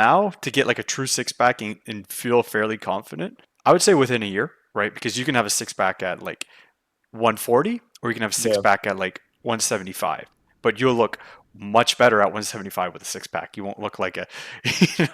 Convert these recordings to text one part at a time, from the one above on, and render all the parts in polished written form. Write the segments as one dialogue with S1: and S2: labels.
S1: now to get like a true six pack and feel fairly confident, I would say within a year, right? Because you can have a six pack at like 140 or you can have a six
S2: Yeah.
S1: pack at like 175, but you'll look much better at 175 with a six pack. You won't look like a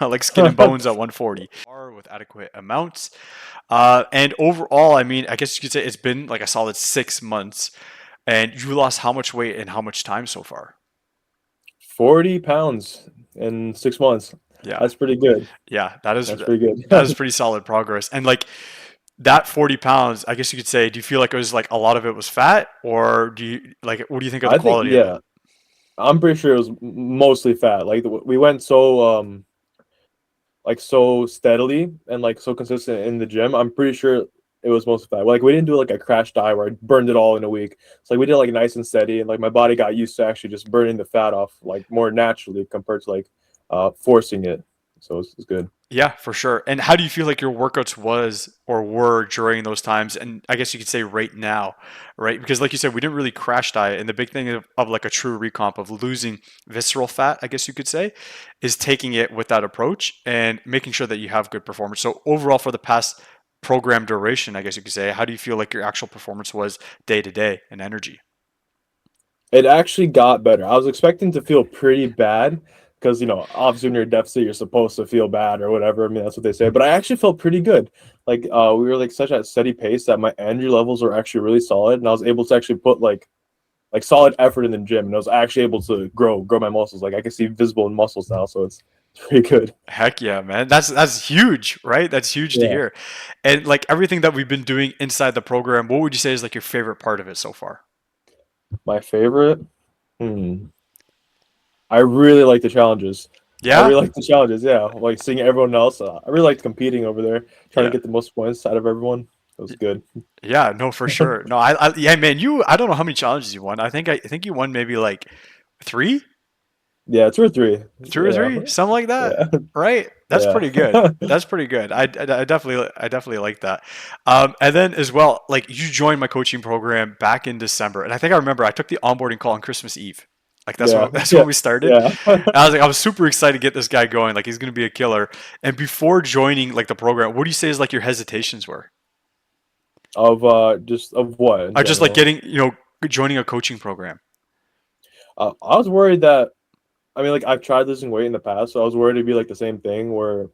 S1: like skin and bones at 140 or with adequate amounts. And overall, I mean, I guess you could say it's been like a solid 6 months, and you lost how much weight in how much time so far?
S2: 40 pounds in 6 months.
S1: Yeah,
S2: That's pretty good.
S1: yeah,
S2: That's pretty
S1: that is
S2: good.
S1: pretty solid progress. And like that 40 pounds, I guess you could say, do you feel like it was like a lot of it was fat, or do you like what do you think of the
S2: I think,
S1: quality of it?
S2: yeah, I'm pretty sure it was mostly fat. Like we went so like so steadily and like so consistent in the gym. I'm pretty sure it was mostly fat. Like we didn't do like a crash diet where I burned it all in a week. It's like we did like nice and steady, and like my body got used to actually just burning the fat off like more naturally compared to like forcing it. So it's good.
S1: Yeah, for sure. And how do you feel like your workouts was or were during those times? And I guess you could say right now, right? Because like you said, we didn't really crash diet. And the big thing of like a true recomp of losing visceral fat, I guess you could say, is taking it with that approach and making sure that you have good performance. So overall for the past program duration, I guess you could say, how do you feel like your actual performance was day to day and energy?
S2: It actually got better. I was expecting to feel pretty bad because, obviously when you're a deficit, you're supposed to feel bad or whatever. I mean, that's what they say. But I actually felt pretty good. Like we were like such a steady pace that my energy levels were actually really solid, and I was able to actually put like solid effort in the gym, and I was actually able to grow my muscles. Like I can see visible in muscles now, so it's pretty good.
S1: Heck yeah, man. That's huge, right? That's huge to
S2: Yeah.
S1: hear. And like everything that we've been doing inside the program, what would you say is like your favorite part of it so far?
S2: My favorite. Hmm. I really like the challenges. I
S1: Yeah?
S2: really like the challenges. Yeah, like seeing everyone else. I really liked competing over there, trying to
S1: Yeah.
S2: get the most points out of everyone. It was good.
S1: Yeah, no, for sure. No, yeah, man, I don't know how many challenges you won. I think you won maybe like three,
S2: Yeah, two or three.
S1: two or
S2: Yeah,
S1: three, something like that,
S2: yeah,
S1: right? That's
S2: yeah.
S1: pretty good. That's pretty good. I definitely like that. And then as well, like you joined my coaching program back in December, and I think I remember I took the onboarding call on Christmas Eve. Like that's
S2: Yeah,
S1: when that's
S2: yeah,
S1: when we started.
S2: yeah.
S1: And I was super excited to get this guy going. Like he's gonna be a killer. And before joining like the program, what do you say is like your hesitations were?
S2: Of just of what in
S1: I just like
S2: general.
S1: getting joining a coaching program.
S2: I was worried that I mean, like I've tried losing weight in the past, so I was worried it'd be like the same thing where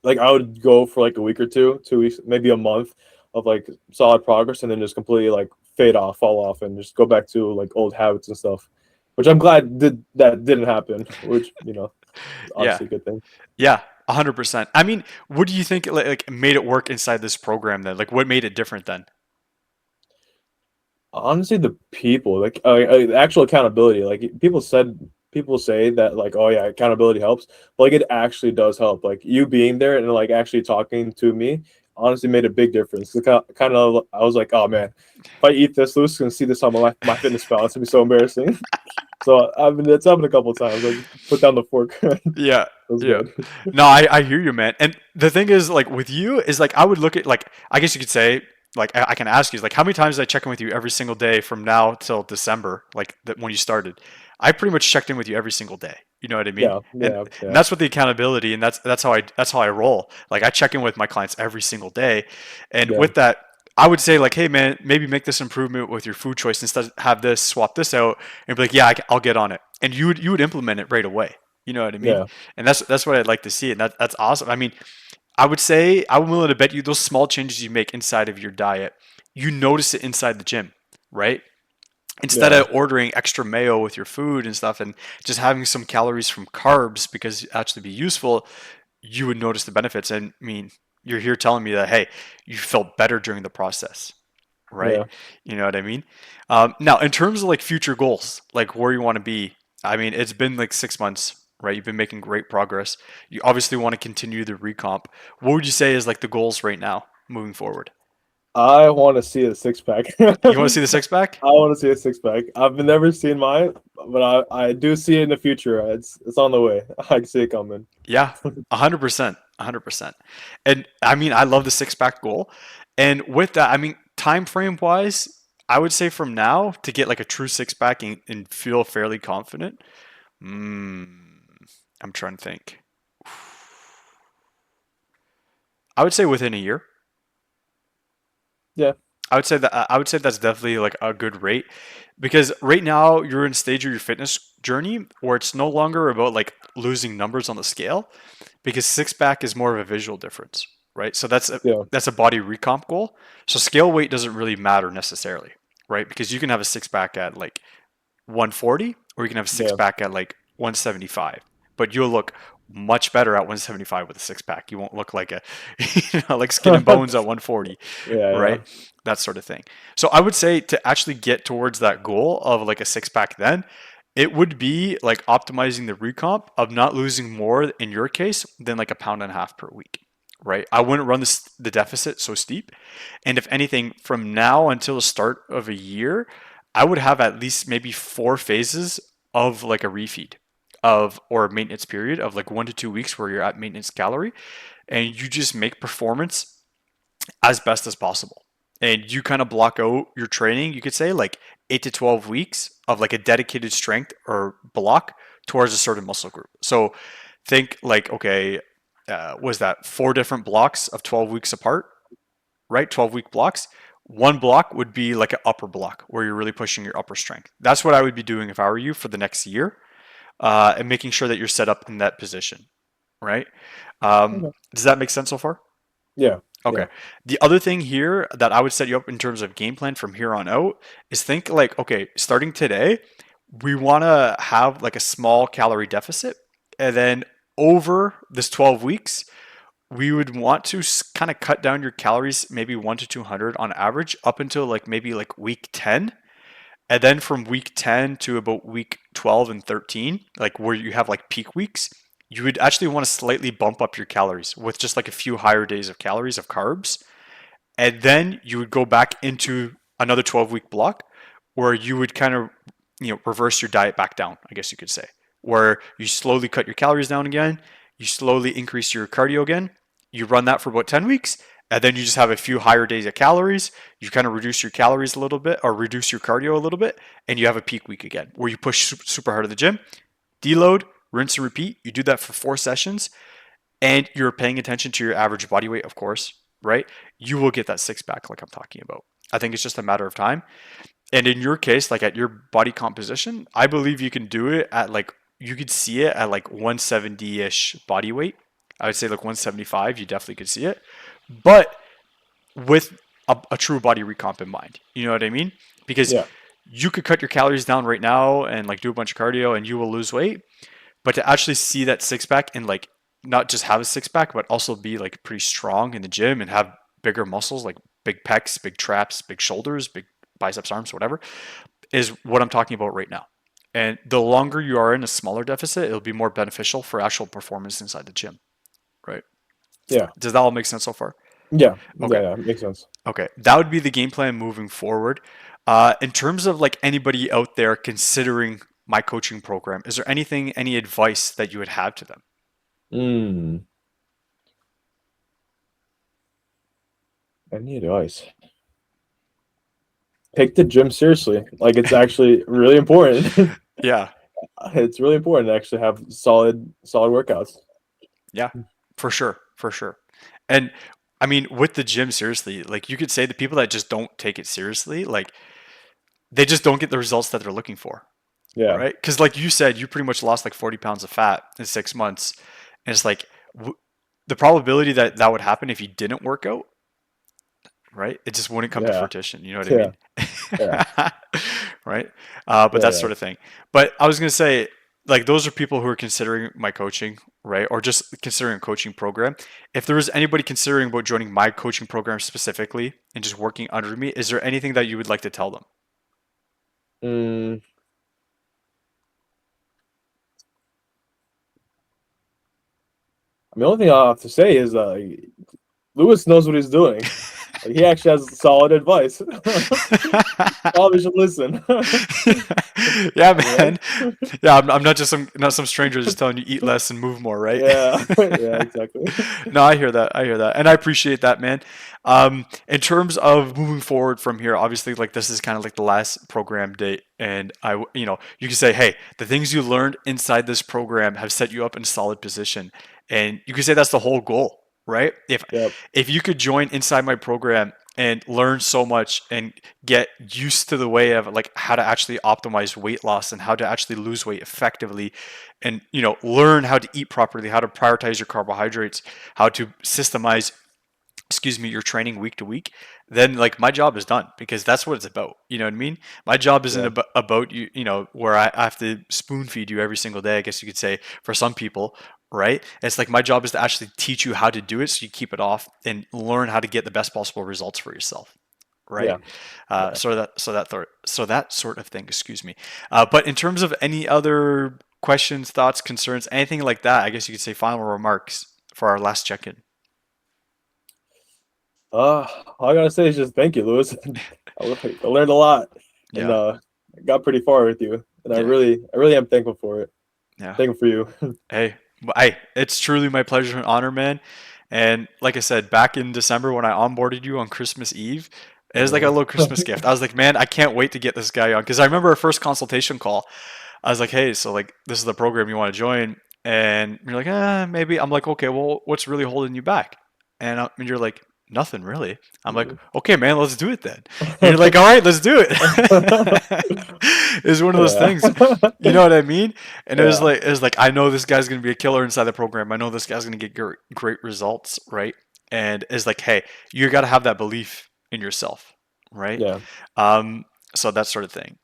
S2: like I would go for like a week or two, 2 weeks, maybe a month of like solid progress, and then just completely like fade off, fall off, and just go back to like old habits and stuff. Which I'm glad that didn't happen. Which is
S1: Yeah,
S2: obviously a good thing.
S1: yeah, 100%. I mean, what do you think like made it work inside this program then? Like, what made it different then?
S2: Honestly, the people, like actual accountability. Like people say that like, oh yeah, accountability helps, but like it actually does help. Like you being there and like actually talking to me, honestly made a big difference. Kind of, I was like, oh man, if I eat this, Luke's gonna see this on my fitness pal. It's gonna be so embarrassing. So I mean, it's happened a couple of times. I just put down the fork. It
S1: Yeah,
S2: was
S1: yeah.
S2: good.
S1: No, I hear you, man. And the thing is, like with you, is like I would look at like I guess you could say like I can ask you like how many times did I check in with you every single day from now till December, like that when you started. I pretty much checked in with you every single day. You know what I mean?
S2: Yeah,
S1: And
S2: yeah,
S1: and
S2: yeah,
S1: that's what the accountability and that's how I roll. Like I check in with my clients every single day, and
S2: yeah,
S1: with that. I would say like, hey man, maybe make this improvement with your food choice instead. Have this, swap this out, and be like, yeah, I'll get on it, and you would implement it right away. You know what I mean?
S2: yeah,
S1: And that's what I'd like to see, and that's awesome. I mean, I would say I'm willing to bet you those small changes you make inside of your diet, you notice it inside the gym, right? Instead
S2: yeah,
S1: of ordering extra mayo with your food and stuff, and just having some calories from carbs because it actually be useful, you would notice the benefits. And I mean, you're here telling me that hey, you felt better during the process, right?
S2: yeah.
S1: You know what I mean? Now, in terms of like future goals, like where you want to be, I mean, it's been like 6 months, right? You've been making great progress. You obviously want to continue the recomp. What would you say is like the goals right now moving forward?
S2: I want to see a six pack.
S1: You want to see the six pack?
S2: I want to see a six pack. I've never seen mine, but I do see it in the future. It's on the way. I can see it coming.
S1: Yeah, 100%, 100%. And I mean, I love the six pack goal. And with that, I mean, time frame wise, I would say from now to get like a true six pack and feel fairly confident. Mm, I'm trying to think. I would say within a year.
S2: Yeah,
S1: I would say that's definitely like a good rate because right now you're in a stage of your fitness journey where it's no longer about like losing numbers on the scale because six pack is more of a visual difference, right? So
S2: yeah,
S1: that's a body recomp goal. So scale weight doesn't really matter necessarily, right? Because you can have a six pack at like 140 or you can have a six
S2: yeah.
S1: pack at like 175, but you'll look much better at 175 with a six pack. You won't look like a like skin and bones at 140,
S2: Yeah, yeah.
S1: right? That sort of thing. So I would say to actually get towards that goal of like a six pack, then it would be like optimizing the recomp of not losing more in your case than like a pound and a half per week, right? I wouldn't run the deficit so steep. And if anything, from now until the start of a year, I would have at least maybe four phases of like a refeed of or maintenance period of like 1 to 2 weeks where you're at maintenance calorie and you just make performance as best as possible. And you kind of block out your training, you could say like 8 to 12 weeks of like a dedicated strength or block towards a certain muscle group. So think like, okay, was that four different blocks of 12 weeks apart, right? 12-week blocks. One block would be like an upper block where you're really pushing your upper strength. That's what I would be doing if I were you for the next year and making sure that you're set up in that position, right?
S2: Okay.
S1: Does that make sense so far?
S2: Yeah,
S1: Okay.
S2: yeah.
S1: The other thing here that I would set you up in terms of game plan from here on out is think like, okay, starting today, we want to have like a small calorie deficit. And then over this 12 weeks, we would want to kind of cut down your calories maybe 1 to 200 on average up until like maybe like week 10. And then from week 10 to about week 12 and 13, like where you have like peak weeks, you would actually want to slightly bump up your calories with just like a few higher days of calories of carbs. And then you would go back into another 12-week block where you would kind of, reverse your diet back down, I guess you could say, where you slowly cut your calories down again, you slowly increase your cardio again, you run that for about 10 weeks, and then you just have a few higher days of calories. You kind of reduce your calories a little bit or reduce your cardio a little bit, and you have a peak week again where you push super hard at the gym, deload, rinse and repeat. You do that for 4 sessions, and you're paying attention to your average body weight, of course, right? You will get that six pack like I'm talking about. I think it's just a matter of time. And in your case, like at your body composition, I believe you can do it at like, you could see it at like 170 ish body weight. I would say like 175, you definitely could see it. But with a true body recomp in mind. You know what I mean? Because
S2: Yeah.
S1: you could cut your calories down right now and like do a bunch of cardio and you will lose weight. But to actually see that six pack and like not just have a six pack, but also be like pretty strong in the gym and have bigger muscles like big pecs, big traps, big shoulders, big biceps, arms, whatever, is what I'm talking about right now. And the longer you are in a smaller deficit, it'll be more beneficial for actual performance inside the gym, right?
S2: Yeah.
S1: Does that all make sense so far?
S2: Yeah. Yeah.
S1: Okay.
S2: Yeah. Makes sense.
S1: Okay. That would be the game plan moving forward. In terms of like anybody out there considering my coaching program, is there anything, any advice that you would have to them?
S2: Mm. Any advice? Take the gym seriously. Like it's actually really important.
S1: Yeah.
S2: It's really important to actually have solid workouts.
S1: Yeah. For sure. For sure. And I mean, with the gym, seriously, like you could say the people that just don't take it seriously, like they just don't get the results that they're looking for,
S2: Yeah.
S1: right? Because like you said, you pretty much lost like 40 pounds of fat in 6 months. And it's like the probability that that would happen if you didn't work out, right? It just wouldn't come to
S2: Yeah.
S1: fruition. You know what I
S2: Yeah.
S1: mean?
S2: Yeah.
S1: Right? But
S2: Yeah.
S1: that
S2: Yeah.
S1: sort of thing. But I was going to say, like, those are people who are considering my coaching, right? Or just considering a coaching program. If there was anybody considering about joining my coaching program specifically and just working under me, is there anything that you would like to tell them?
S2: Mm. The only thing I have to say is Lewis knows what he's doing. Like, he actually has solid advice. Probably should listen.
S1: Yeah,
S2: Right?
S1: man. Yeah, I'm not just some stranger just telling you eat less and move more, right?
S2: Yeah. Yeah. Exactly.
S1: No, I hear that. I hear that, and I appreciate that, man. In terms of moving forward from here, obviously, like this is kind of like the last program date, and you can say, hey, the things you learned inside this program have set you up in a solid position, and you can say that's the whole goal, right?
S2: Yep.
S1: If you could join inside my program and learn so much and get used to the way of like how to actually optimize weight loss and how to actually lose weight effectively, and learn how to eat properly, how to prioritize your carbohydrates, how to systemize, excuse me, your training week to week, then like my job is done, because that's what it's about. You know what I mean? My job isn't
S2: Yeah.
S1: about you, where I have to spoon feed you every single day, I guess you could say, for some people, right? It's like my job is to actually teach you how to do it so you keep it off and learn how to get the best possible results for yourself. Right.
S2: Yeah. Yeah.
S1: So that sort of thing, excuse me. But in terms of any other questions, thoughts, concerns, anything like that, I guess you could say final remarks for our last check-in.
S2: All I gotta say is just thank you, Lewis. I learned a lot, and
S1: Yeah.
S2: I got pretty far with you, and
S1: Yeah.
S2: I really am thankful for it.
S1: Yeah.
S2: Thankful for you.
S1: Hey, it's truly my pleasure and honor, man. And like I said, back in December when I onboarded you on Christmas Eve, it was like a
S2: Uh,
S1: little Christmas gift. I was like, man, I can't wait to get this guy on, because I remember our first consultation call. I was like, hey, so like this is the program you want to join, and you're like, maybe. I'm like, okay, well, what's really holding you back? And you're like, nothing really. I'm like, okay, man, let's do it then. And you're like, all right, let's do it. It's one of those
S2: yeah.
S1: things, you know what I mean? And
S2: Yeah.
S1: it was like I know this guy's gonna be a killer inside the program. I know this guy's gonna get great results, right? And it's like, hey, you got to have that belief in yourself, right?
S2: Yeah.
S1: Um, so that sort of thing.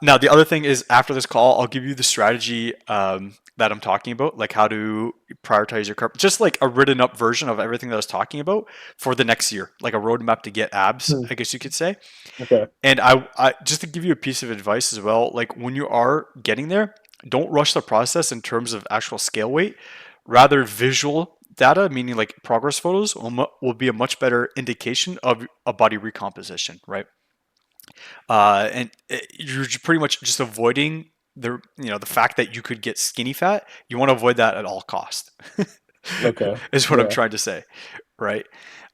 S1: Now, the other thing is, after this call, I'll give you the strategy that I'm talking about, like how to prioritize your carb, just like a written up version of everything that I was talking about for the next year, like a roadmap to get abs,
S2: Hmm.
S1: I guess you could say.
S2: Okay.
S1: And I just to give you a piece of advice as well, like when you are getting there, don't rush the process in terms of actual scale weight. Rather, visual data, meaning like progress photos, will be a much better indication of a body recomposition, right? And you're pretty much just avoiding the fact that you could get skinny fat. You want to avoid that at all cost.
S2: Okay.
S1: Is what I'm
S2: Yeah.
S1: trying to say, right?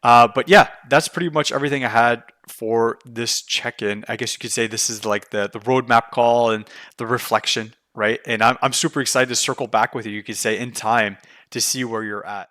S1: But yeah, that's pretty much everything I had for this check-in. I guess you could say this is like the roadmap call and the reflection, right? And I'm super excited to circle back with you. You could say in time to see where you're at.